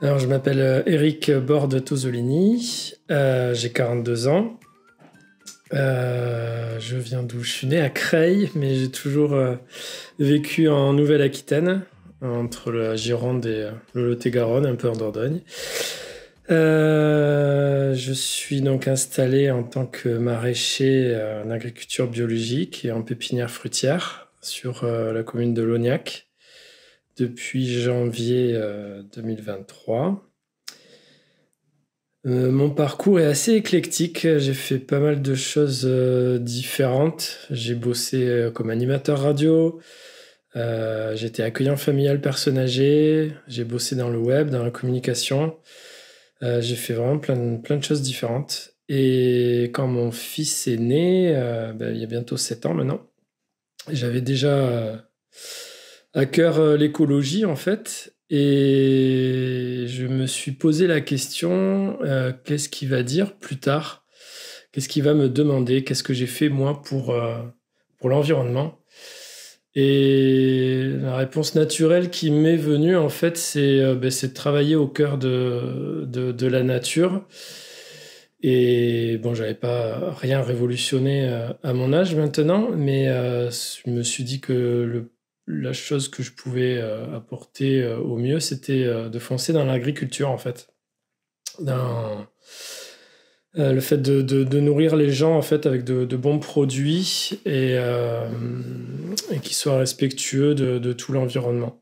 Alors, je m'appelle Eric Borde-Tosolini, j'ai 42 ans. Je viens d'où? Je suis né à Creil, mais j'ai toujours vécu en Nouvelle-Aquitaine, entre la Gironde et le Lot-et-Garonne, un peu en Dordogne. Je suis donc installé en tant que maraîcher en agriculture biologique et en pépinière fruitière sur la commune de Lognac depuis janvier 2023. Mon parcours est assez éclectique. J'ai fait pas mal de choses différentes. J'ai bossé comme animateur radio. J'étais accueillant familial personnes âgées. J'ai bossé dans le web, dans la communication. J'ai fait vraiment plein de choses différentes. Et quand mon fils est né, il y a bientôt 7 ans maintenant, j'avais déjà à cœur l'écologie en fait. Et je me suis posé la question, qu'est-ce qu'il va dire plus tard? Qu'est-ce qu'il va me demander? Qu'est-ce que j'ai fait moi pour l'environnement? Et la réponse naturelle qui m'est venue, en fait, c'est de travailler au cœur de la nature. Et bon, j'avais pas rien révolutionné à mon âge maintenant, mais je me suis dit que la chose que je pouvais apporter au mieux, c'était de foncer dans l'agriculture, en fait. Dans le fait de nourrir les gens, en fait, avec de bons produits et qui soient respectueux de tout l'environnement.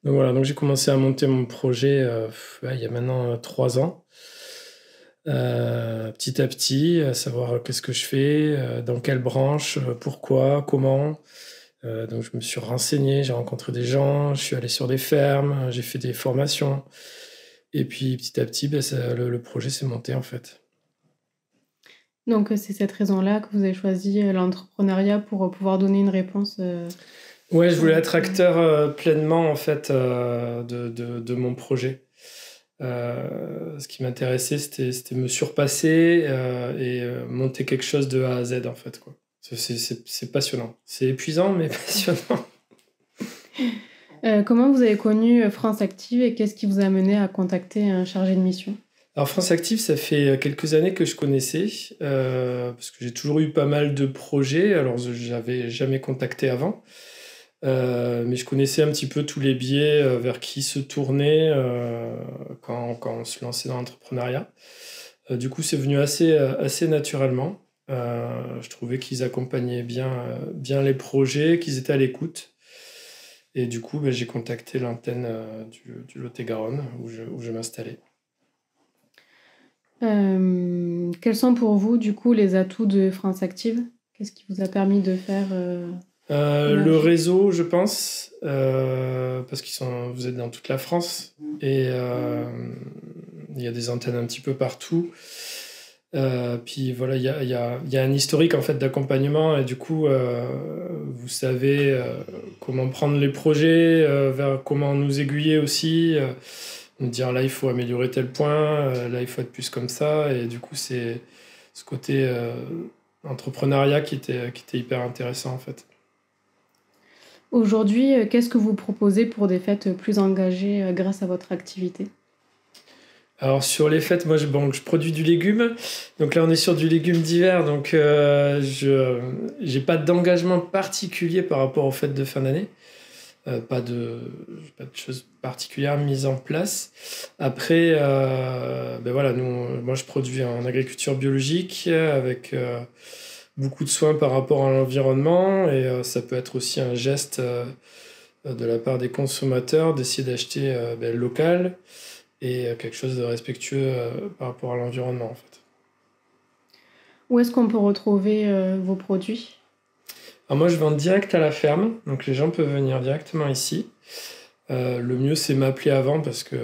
Donc voilà, donc j'ai commencé à monter mon projet il y a maintenant 3 ans. Petit à petit, à savoir qu'est-ce que je fais, dans quelle branche, pourquoi, comment. Donc je me suis renseigné, j'ai rencontré des gens, je suis allé sur des fermes, j'ai fait des formations. Et puis petit à petit, le projet s'est monté en fait. Donc, c'est cette raison-là que vous avez choisi l'entrepreneuriat pour pouvoir donner une réponse. Ouais, je voulais être acteur pleinement en fait de mon projet. Ce qui m'intéressait, c'était me surpasser et monter quelque chose de A à Z en fait, quoi. C'est passionnant. C'est épuisant, mais passionnant. Comment vous avez connu France Active et qu'est-ce qui vous a amené à contacter un chargé de mission? Alors France Active, ça fait quelques années que je connaissais, parce que j'ai toujours eu pas mal de projets. Alors je n'avais jamais contacté avant, mais je connaissais un petit peu tous les biais vers qui se tourner quand on se lançait dans l'entrepreneuriat. Du coup, c'est venu assez naturellement. Je trouvais qu'ils accompagnaient bien les projets, qu'ils étaient à l'écoute. Et du coup, j'ai contacté l'antenne du Lot-et-Garonne où je m'installais. Quels sont pour vous, du coup, les atouts de France Active? Qu'est-ce qui vous a permis de faire le réseau, je pense, parce vous êtes dans toute la France et il y a des antennes un petit peu partout. Puis voilà, il y a un historique en fait d'accompagnement et du coup, vous savez comment prendre les projets, vers comment nous aiguiller aussi, nous dire là il faut améliorer tel point, là il faut être plus comme ça et du coup c'est ce côté entrepreneuriat qui était hyper intéressant en fait. Aujourd'hui, qu'est-ce que vous proposez pour des fêtes plus engagées grâce à votre activité? Alors sur les fêtes, moi je produis du légume. Donc là on est sur du légume d'hiver, donc je j'ai pas d'engagement particulier par rapport aux fêtes de fin d'année. Pas de choses particulières mises en place. Après, voilà, moi je produis en agriculture biologique avec beaucoup de soins par rapport à l'environnement et ça peut être aussi un geste de la part des consommateurs d'essayer d'acheter local et quelque chose de respectueux par rapport à l'environnement en fait. Où est-ce qu'on peut retrouver vos produits? Alors moi je vends direct à la ferme, donc les gens peuvent venir directement ici. Le mieux c'est m'appeler avant parce que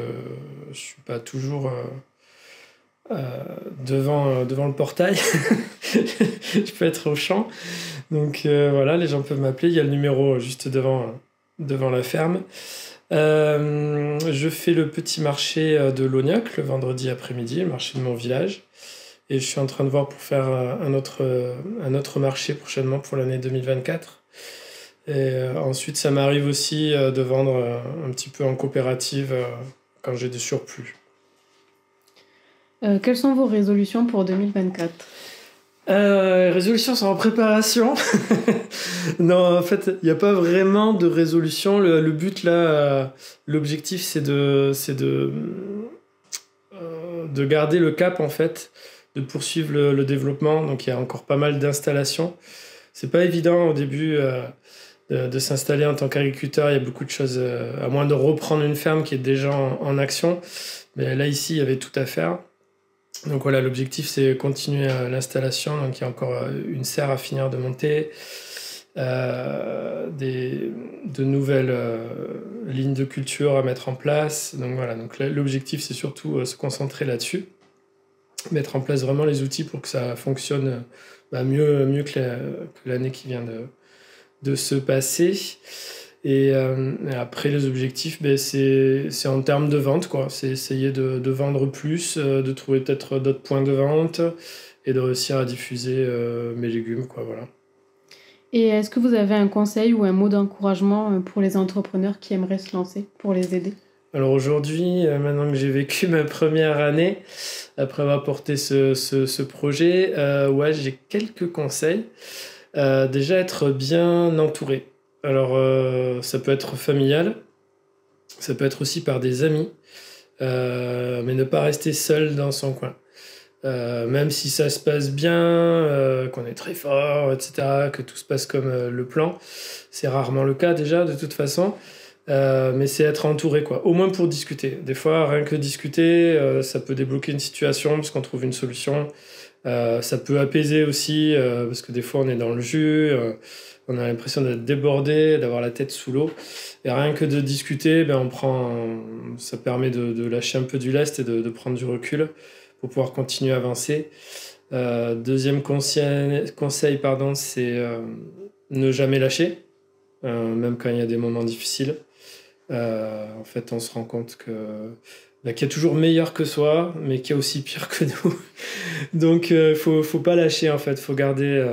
je suis pas toujours devant le portail. Je peux être au champ. Donc voilà, les gens peuvent m'appeler. Il y a le numéro juste devant la ferme. Je fais le petit marché de Lognac le vendredi après-midi, le marché de mon village. Et je suis en train de voir pour faire un autre marché prochainement pour l'année 2024. Et ensuite, ça m'arrive aussi de vendre un petit peu en coopérative quand j'ai des surplus. Quelles sont vos résolutions pour 2024 ? Résolutions sont en préparation. Non, en fait, il n'y a pas vraiment de résolution. Le but là, l'objectif, c'est de garder le cap en fait, de poursuivre le développement. Donc il y a encore pas mal d'installations. C'est pas évident au début de s'installer en tant qu'agriculteur. Il y a beaucoup de choses, à moins de reprendre une ferme qui est déjà en action. Mais là ici, il y avait tout à faire. Donc voilà, l'objectif c'est continuer l'installation. Donc il y a encore une serre à finir de monter, de nouvelles lignes de culture à mettre en place. Donc voilà, donc l'objectif c'est surtout se concentrer là-dessus, mettre en place vraiment les outils pour que ça fonctionne mieux que l'année qui vient de se passer. Et après, les objectifs, c'est en termes de vente, quoi. C'est essayer de vendre plus, de trouver peut-être d'autres points de vente et de réussir à diffuser mes légumes, quoi, voilà. Et est-ce que vous avez un conseil ou un mot d'encouragement pour les entrepreneurs qui aimeraient se lancer, pour les aider ? Alors aujourd'hui, maintenant que j'ai vécu ma première année, après avoir porté ce projet, j'ai quelques conseils. Déjà, être bien entouré. Alors, ça peut être familial, ça peut être aussi par des amis, mais ne pas rester seul dans son coin. Même si ça se passe bien, qu'on est très fort, etc., que tout se passe comme le plan, c'est rarement le cas déjà, de toute façon. Mais c'est être entouré, quoi. Au moins pour discuter. Des fois, rien que discuter, ça peut débloquer une situation parce qu'on trouve une solution. Ça peut apaiser aussi, parce que des fois, on est dans le jus, on a l'impression d'être débordé, d'avoir la tête sous l'eau. Et rien que de discuter, ça permet de lâcher un peu du lest et de prendre du recul pour pouvoir continuer à avancer. Deuxième conseil, c'est ne jamais lâcher, même quand il y a des moments difficiles. En fait, on se rend compte qu'il y a toujours meilleur que soi, mais qu'il y a aussi pire que nous. Donc, faut pas lâcher, en fait. Faut garder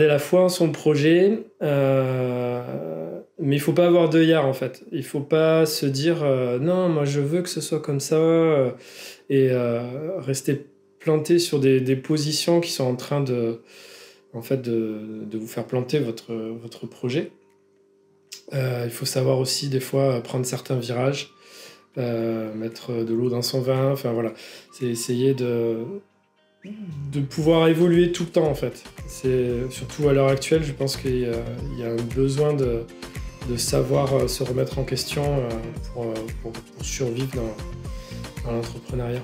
la foi en son projet, mais il faut pas avoir d'œillard, en fait. Il faut pas se dire non, moi je veux que ce soit comme ça, et rester planté sur des positions qui sont en train de vous faire planter votre projet. Il faut savoir aussi des fois prendre certains virages, mettre de l'eau dans son vin, enfin voilà, c'est essayer de pouvoir évoluer tout le temps en fait. C'est surtout à l'heure actuelle, je pense qu'il y a un besoin de savoir se remettre en question pour survivre dans l'entrepreneuriat.